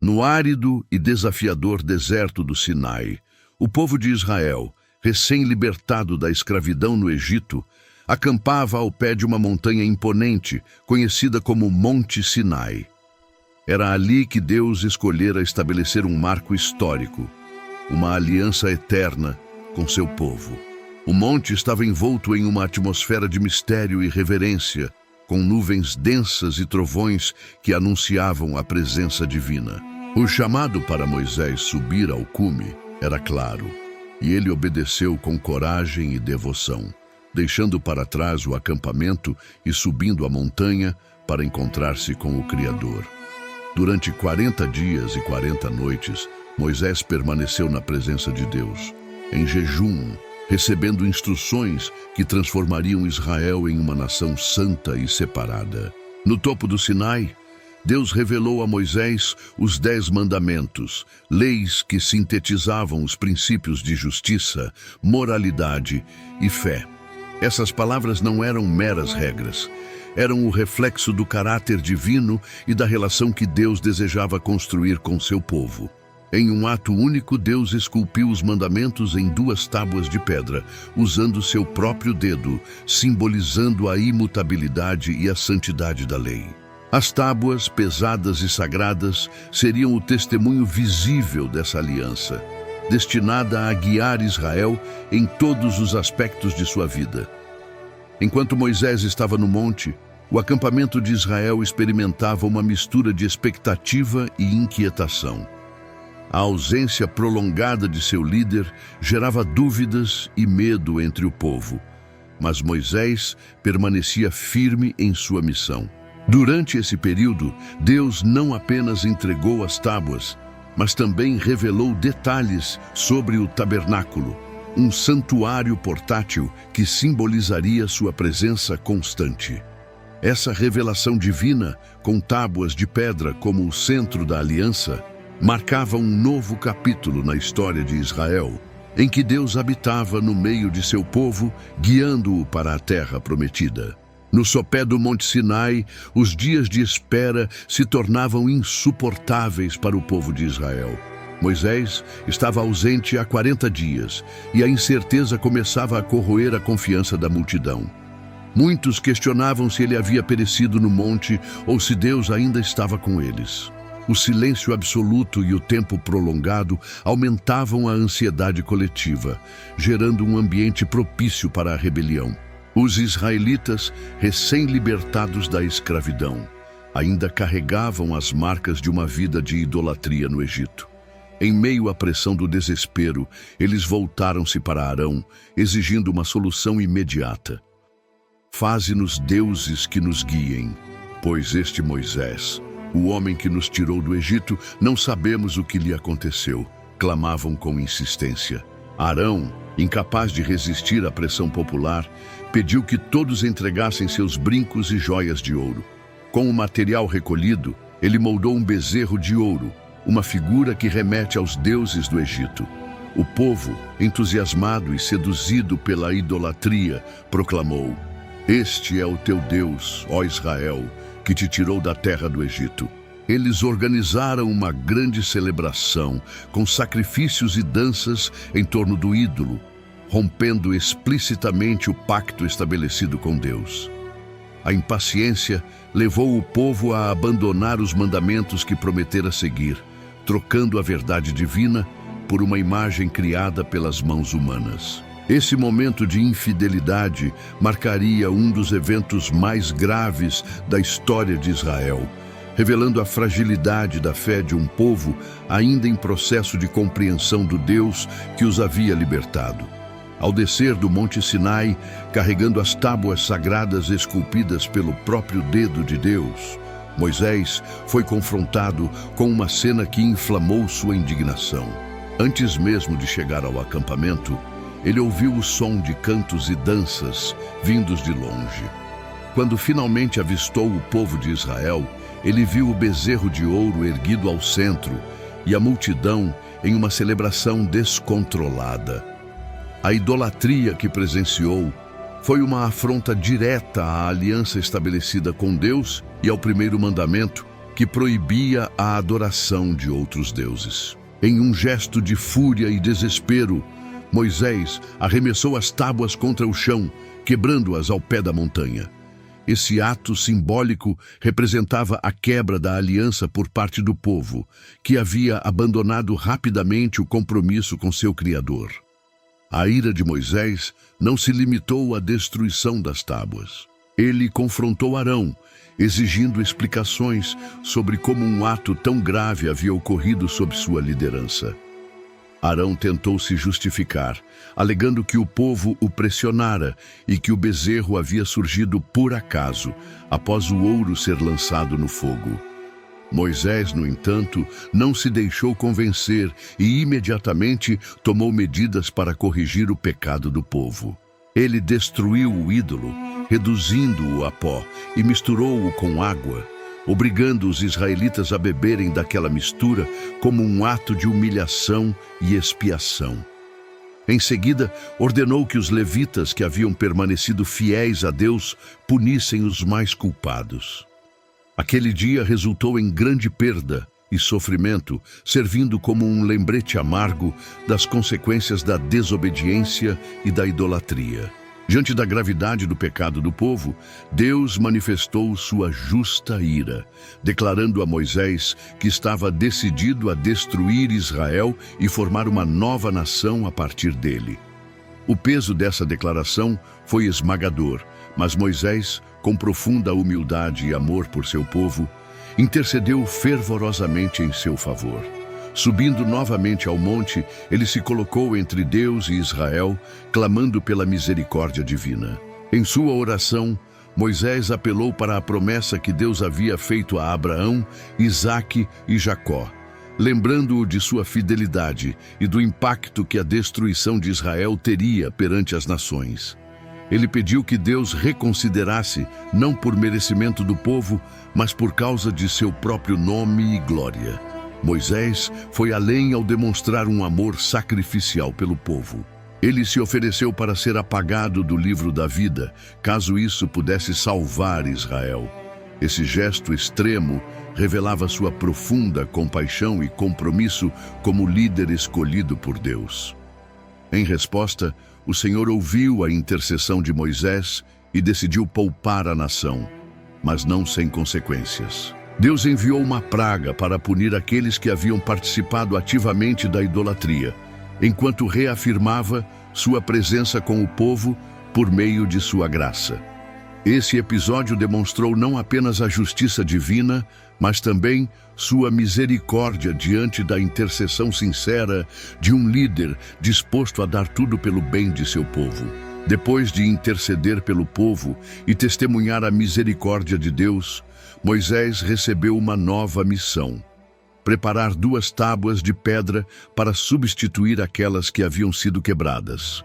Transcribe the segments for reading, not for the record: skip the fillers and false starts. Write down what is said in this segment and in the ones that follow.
No árido e desafiador deserto do Sinai, o povo de Israel, recém-libertado da escravidão no Egito, acampava ao pé de uma montanha imponente, conhecida como Monte Sinai. Era ali que Deus escolhera estabelecer um marco histórico, uma aliança eterna com seu povo. O monte estava envolto em uma atmosfera de mistério e reverência, com nuvens densas e trovões que anunciavam a presença divina. O chamado para Moisés subir ao cume era claro, e ele obedeceu com coragem e devoção, deixando para trás o acampamento e subindo a montanha para encontrar-se com o Criador. Durante 40 dias e 40 noites, Moisés permaneceu na presença de Deus, em jejum, recebendo instruções que transformariam Israel em uma nação santa e separada. No topo do Sinai, Deus revelou a Moisés os 10 mandamentos, leis que sintetizavam os princípios de justiça, moralidade e fé. Essas palavras não eram meras regras, eram o reflexo do caráter divino e da relação que Deus desejava construir com seu povo. Em um ato único, Deus esculpiu os mandamentos em 2 tábuas de pedra, usando seu próprio dedo, simbolizando a imutabilidade e a santidade da lei. As tábuas, pesadas e sagradas, seriam o testemunho visível dessa aliança, destinada a guiar Israel em todos os aspectos de sua vida. Enquanto Moisés estava no monte, o acampamento de Israel experimentava uma mistura de expectativa e inquietação. A ausência prolongada de seu líder gerava dúvidas e medo entre o povo, mas Moisés permanecia firme em sua missão. Durante esse período, Deus não apenas entregou as tábuas, mas também revelou detalhes sobre o tabernáculo, um santuário portátil que simbolizaria sua presença constante. Essa revelação divina, com tábuas de pedra como o centro da aliança, marcava um novo capítulo na história de Israel, em que Deus habitava no meio de seu povo, guiando-o para a terra prometida. No sopé do Monte Sinai, os dias de espera se tornavam insuportáveis para o povo de Israel. Moisés estava ausente há 40 dias e a incerteza começava a corroer a confiança da multidão. Muitos questionavam se ele havia perecido no monte ou se Deus ainda estava com eles. O silêncio absoluto e o tempo prolongado aumentavam a ansiedade coletiva, gerando um ambiente propício para a rebelião. Os israelitas, recém-libertados da escravidão, ainda carregavam as marcas de uma vida de idolatria no Egito. Em meio à pressão do desespero, eles voltaram-se para Arão, exigindo uma solução imediata. Faze-nos deuses que nos guiem, pois este Moisés, o homem que nos tirou do Egito, não sabemos o que lhe aconteceu, clamavam com insistência. Arão, incapaz de resistir à pressão popular, pediu que todos entregassem seus brincos e joias de ouro. Com o material recolhido, ele moldou um bezerro de ouro, uma figura que remete aos deuses do Egito. O povo, entusiasmado e seduzido pela idolatria, proclamou: "Este é o teu Deus, ó Israel, que te tirou da terra do Egito." Eles organizaram uma grande celebração, com sacrifícios e danças em torno do ídolo, rompendo explicitamente o pacto estabelecido com Deus. A impaciência levou o povo a abandonar os mandamentos que prometera seguir, trocando a verdade divina por uma imagem criada pelas mãos humanas. Esse momento de infidelidade marcaria um dos eventos mais graves da história de Israel, revelando a fragilidade da fé de um povo ainda em processo de compreensão do Deus que os havia libertado. Ao descer do Monte Sinai, carregando as tábuas sagradas esculpidas pelo próprio dedo de Deus, Moisés foi confrontado com uma cena que inflamou sua indignação. Antes mesmo de chegar ao acampamento, ele ouviu o som de cantos e danças vindos de longe. Quando finalmente avistou o povo de Israel, ele viu o bezerro de ouro erguido ao centro e a multidão em uma celebração descontrolada. A idolatria que presenciou foi uma afronta direta à aliança estabelecida com Deus e ao primeiro mandamento, que proibia a adoração de outros deuses. Em um gesto de fúria e desespero, Moisés arremessou as tábuas contra o chão, quebrando-as ao pé da montanha. Esse ato simbólico representava a quebra da aliança por parte do povo, que havia abandonado rapidamente o compromisso com seu Criador. A ira de Moisés não se limitou à destruição das tábuas. Ele confrontou Arão, exigindo explicações sobre como um ato tão grave havia ocorrido sob sua liderança. Arão tentou se justificar, alegando que o povo o pressionara e que o bezerro havia surgido por acaso, após o ouro ser lançado no fogo. Moisés, no entanto, não se deixou convencer e imediatamente tomou medidas para corrigir o pecado do povo. Ele destruiu o ídolo, reduzindo-o a pó, e misturou-o com água, obrigando os israelitas a beberem daquela mistura como um ato de humilhação e expiação. Em seguida, ordenou que os levitas que haviam permanecido fiéis a Deus punissem os mais culpados. Aquele dia resultou em grande perda e sofrimento, servindo como um lembrete amargo das consequências da desobediência e da idolatria. Diante da gravidade do pecado do povo, Deus manifestou sua justa ira, declarando a Moisés que estava decidido a destruir Israel e formar uma nova nação a partir dele. O peso dessa declaração foi esmagador, mas Moisés, com profunda humildade e amor por seu povo, intercedeu fervorosamente em seu favor. Subindo novamente ao monte, ele se colocou entre Deus e Israel, clamando pela misericórdia divina. Em sua oração, Moisés apelou para a promessa que Deus havia feito a Abraão, Isaque e Jacó, lembrando-o de sua fidelidade e do impacto que a destruição de Israel teria perante as nações. Ele pediu que Deus reconsiderasse, não por merecimento do povo, mas por causa de seu próprio nome e glória. Moisés foi além ao demonstrar um amor sacrificial pelo povo. Ele se ofereceu para ser apagado do livro da vida, caso isso pudesse salvar Israel. Esse gesto extremo revelava sua profunda compaixão e compromisso como líder escolhido por Deus. Em resposta, o Senhor ouviu a intercessão de Moisés e decidiu poupar a nação, mas não sem consequências. Deus enviou uma praga para punir aqueles que haviam participado ativamente da idolatria, enquanto reafirmava sua presença com o povo por meio de sua graça. Esse episódio demonstrou não apenas a justiça divina, mas também sua misericórdia diante da intercessão sincera de um líder disposto a dar tudo pelo bem de seu povo. Depois de interceder pelo povo e testemunhar a misericórdia de Deus, Moisés recebeu uma nova missão: preparar 2 tábuas de pedra para substituir aquelas que haviam sido quebradas.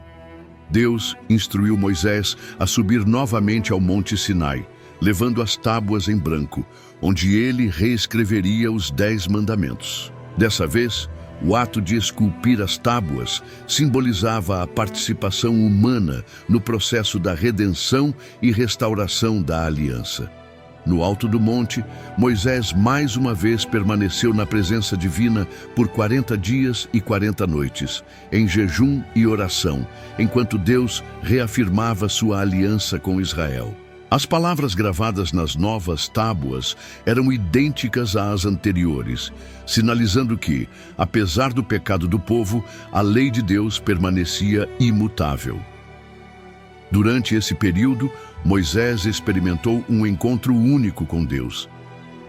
Deus instruiu Moisés a subir novamente ao Monte Sinai, levando as tábuas em branco, onde ele reescreveria os 10 mandamentos. Dessa vez, o ato de esculpir as tábuas simbolizava a participação humana no processo da redenção e restauração da aliança. No alto do monte, Moisés mais uma vez permaneceu na presença divina por 40 dias e 40 noites, em jejum e oração, enquanto Deus reafirmava sua aliança com Israel. As palavras gravadas nas novas tábuas eram idênticas às anteriores, sinalizando que, apesar do pecado do povo, a lei de Deus permanecia imutável. Durante esse período, Moisés experimentou um encontro único com Deus.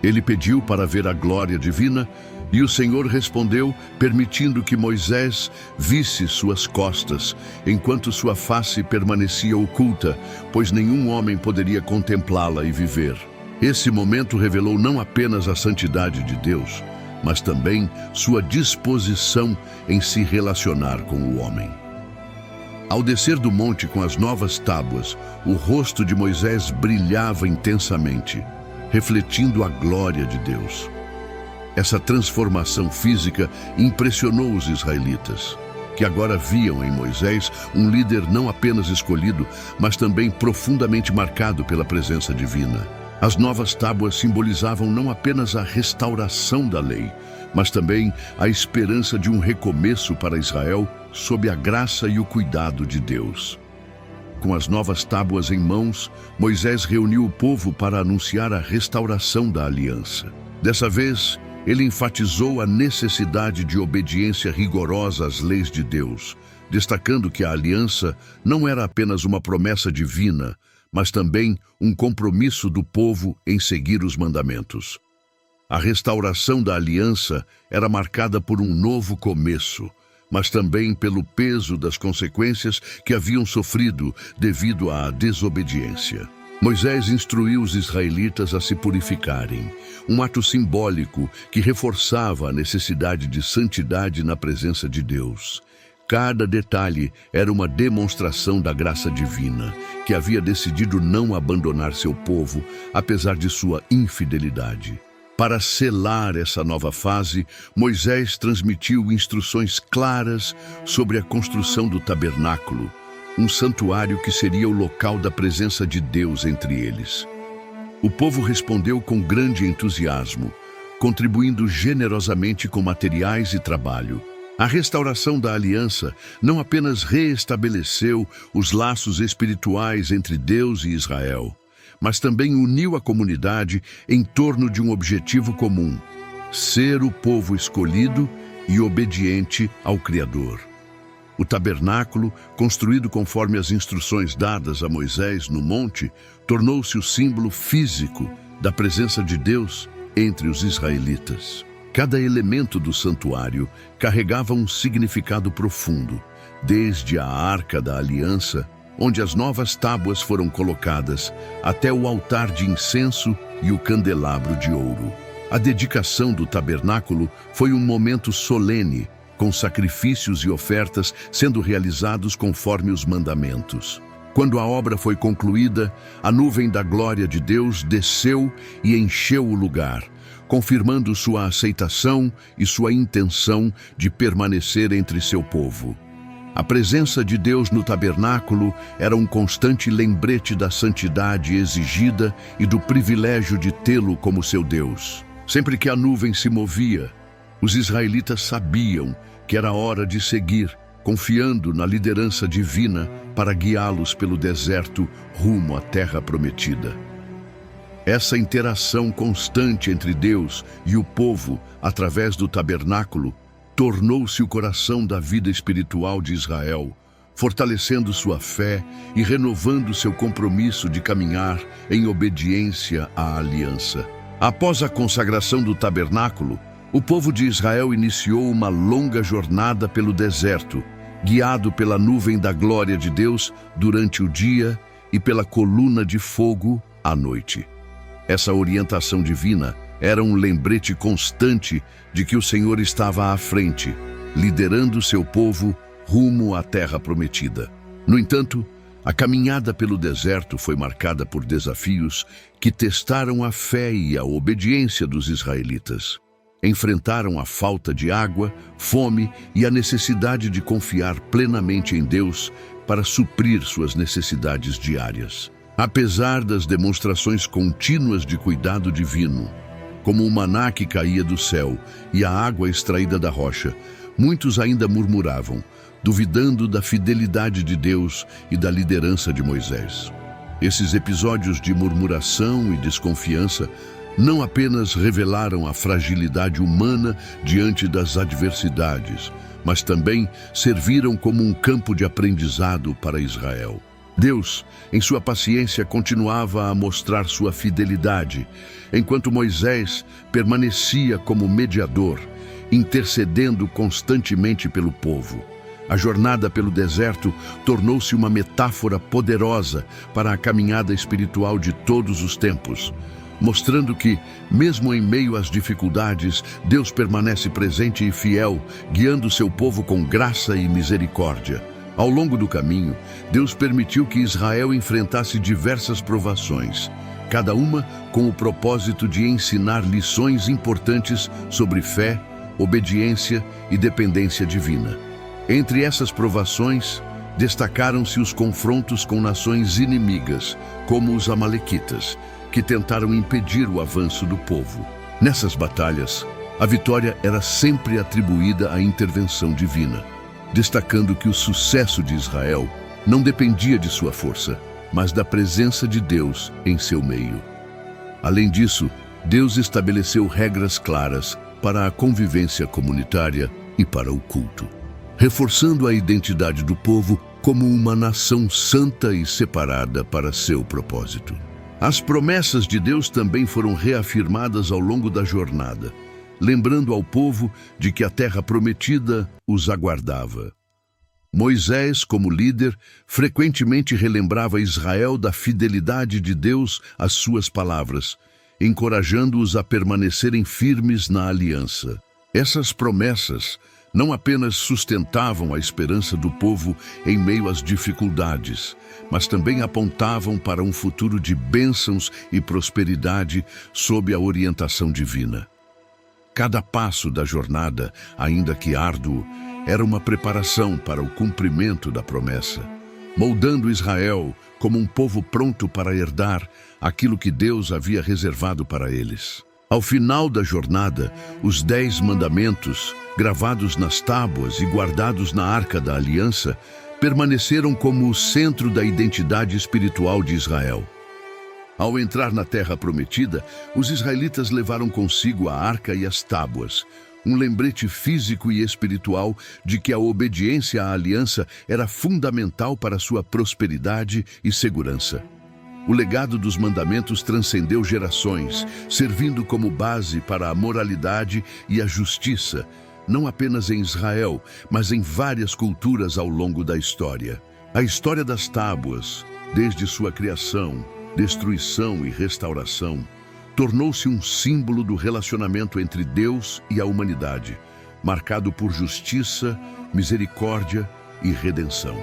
Ele pediu para ver a glória divina e o Senhor respondeu, permitindo que Moisés visse suas costas, enquanto sua face permanecia oculta, pois nenhum homem poderia contemplá-la e viver. Esse momento revelou não apenas a santidade de Deus, mas também sua disposição em se relacionar com o homem. Ao descer do monte com as novas tábuas, o rosto de Moisés brilhava intensamente, refletindo a glória de Deus. Essa transformação física impressionou os israelitas, que agora viam em Moisés um líder não apenas escolhido, mas também profundamente marcado pela presença divina. As novas tábuas simbolizavam não apenas a restauração da lei, mas também a esperança de um recomeço para Israel sob a graça e o cuidado de Deus. Com as novas tábuas em mãos, Moisés reuniu o povo para anunciar a restauração da aliança. Dessa vez, ele enfatizou a necessidade de obediência rigorosa às leis de Deus, destacando que a aliança não era apenas uma promessa divina, mas também um compromisso do povo em seguir os mandamentos. A restauração da aliança era marcada por um novo começo, mas também pelo peso das consequências que haviam sofrido devido à desobediência. Moisés instruiu os israelitas a se purificarem, um ato simbólico que reforçava a necessidade de santidade na presença de Deus. Cada detalhe era uma demonstração da graça divina, que havia decidido não abandonar seu povo, apesar de sua infidelidade. Para selar essa nova fase, Moisés transmitiu instruções claras sobre a construção do tabernáculo, um santuário que seria o local da presença de Deus entre eles. O povo respondeu com grande entusiasmo, contribuindo generosamente com materiais e trabalho. A restauração da aliança não apenas reestabeleceu os laços espirituais entre Deus e Israel, mas também uniu a comunidade em torno de um objetivo comum: ser o povo escolhido e obediente ao Criador. O tabernáculo, construído conforme as instruções dadas a Moisés no monte, tornou-se o símbolo físico da presença de Deus entre os israelitas. Cada elemento do santuário carregava um significado profundo, desde a Arca da Aliança, onde as novas tábuas foram colocadas, até o altar de incenso e o candelabro de ouro. A dedicação do tabernáculo foi um momento solene, com sacrifícios e ofertas sendo realizados conforme os mandamentos. Quando a obra foi concluída, a nuvem da glória de Deus desceu e encheu o lugar, confirmando sua aceitação e sua intenção de permanecer entre seu povo. A presença de Deus no tabernáculo era um constante lembrete da santidade exigida e do privilégio de tê-lo como seu Deus. Sempre que a nuvem se movia, os israelitas sabiam que era hora de seguir, confiando na liderança divina para guiá-los pelo deserto rumo à terra prometida. Essa interação constante entre Deus e o povo, através do tabernáculo, tornou-se o coração da vida espiritual de Israel, fortalecendo sua fé e renovando seu compromisso de caminhar em obediência à aliança. Após a consagração do tabernáculo, o povo de Israel iniciou uma longa jornada pelo deserto, guiado pela nuvem da glória de Deus durante o dia e pela coluna de fogo à noite. Essa orientação divina era um lembrete constante de que o Senhor estava à frente, liderando seu povo rumo à terra prometida. No entanto, a caminhada pelo deserto foi marcada por desafios que testaram a fé e a obediência dos israelitas. Enfrentaram a falta de água, fome e a necessidade de confiar plenamente em Deus para suprir suas necessidades diárias. Apesar das demonstrações contínuas de cuidado divino, como o maná que caía do céu e a água extraída da rocha, muitos ainda murmuravam, duvidando da fidelidade de Deus e da liderança de Moisés. Esses episódios de murmuração e desconfiança não apenas revelaram a fragilidade humana diante das adversidades, mas também serviram como um campo de aprendizado para Israel. Deus, em sua paciência, continuava a mostrar sua fidelidade, enquanto Moisés permanecia como mediador, intercedendo constantemente pelo povo. A jornada pelo deserto tornou-se uma metáfora poderosa para a caminhada espiritual de todos os tempos, mostrando que, mesmo em meio às dificuldades, Deus permanece presente e fiel, guiando seu povo com graça e misericórdia. Ao longo do caminho, Deus permitiu que Israel enfrentasse diversas provações, cada uma com o propósito de ensinar lições importantes sobre fé, obediência e dependência divina. Entre essas provações, destacaram-se os confrontos com nações inimigas, como os amalequitas, que tentaram impedir o avanço do povo. Nessas batalhas, a vitória era sempre atribuída à intervenção divina, destacando que o sucesso de Israel não dependia de sua força, mas da presença de Deus em seu meio. Além disso, Deus estabeleceu regras claras para a convivência comunitária e para o culto, reforçando a identidade do povo como uma nação santa e separada para seu propósito. As promessas de Deus também foram reafirmadas ao longo da jornada, lembrando ao povo de que a terra prometida os aguardava. Moisés, como líder, frequentemente relembrava Israel da fidelidade de Deus às suas palavras, encorajando-os a permanecerem firmes na aliança. Essas promessas não apenas sustentavam a esperança do povo em meio às dificuldades, mas também apontavam para um futuro de bênçãos e prosperidade sob a orientação divina. Cada passo da jornada, ainda que árduo, era uma preparação para o cumprimento da promessa, moldando Israel como um povo pronto para herdar aquilo que Deus havia reservado para eles. Ao final da jornada, os 10 mandamentos, gravados nas tábuas e guardados na Arca da Aliança, permaneceram como o centro da identidade espiritual de Israel. Ao entrar na Terra Prometida, os israelitas levaram consigo a arca e as tábuas, um lembrete físico e espiritual de que a obediência à aliança era fundamental para sua prosperidade e segurança. O legado dos mandamentos transcendeu gerações, servindo como base para a moralidade e a justiça, não apenas em Israel, mas em várias culturas ao longo da história. A história das tábuas, desde sua criação, destruição e restauração, tornou-se um símbolo do relacionamento entre Deus e a humanidade, marcado por justiça, misericórdia e redenção.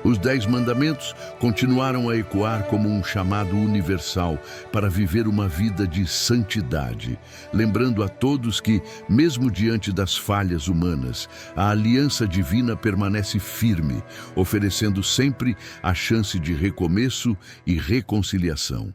Os 10 mandamentos continuaram a ecoar como um chamado universal para viver uma vida de santidade, lembrando a todos que, mesmo diante das falhas humanas, a aliança divina permanece firme, oferecendo sempre a chance de recomeço e reconciliação.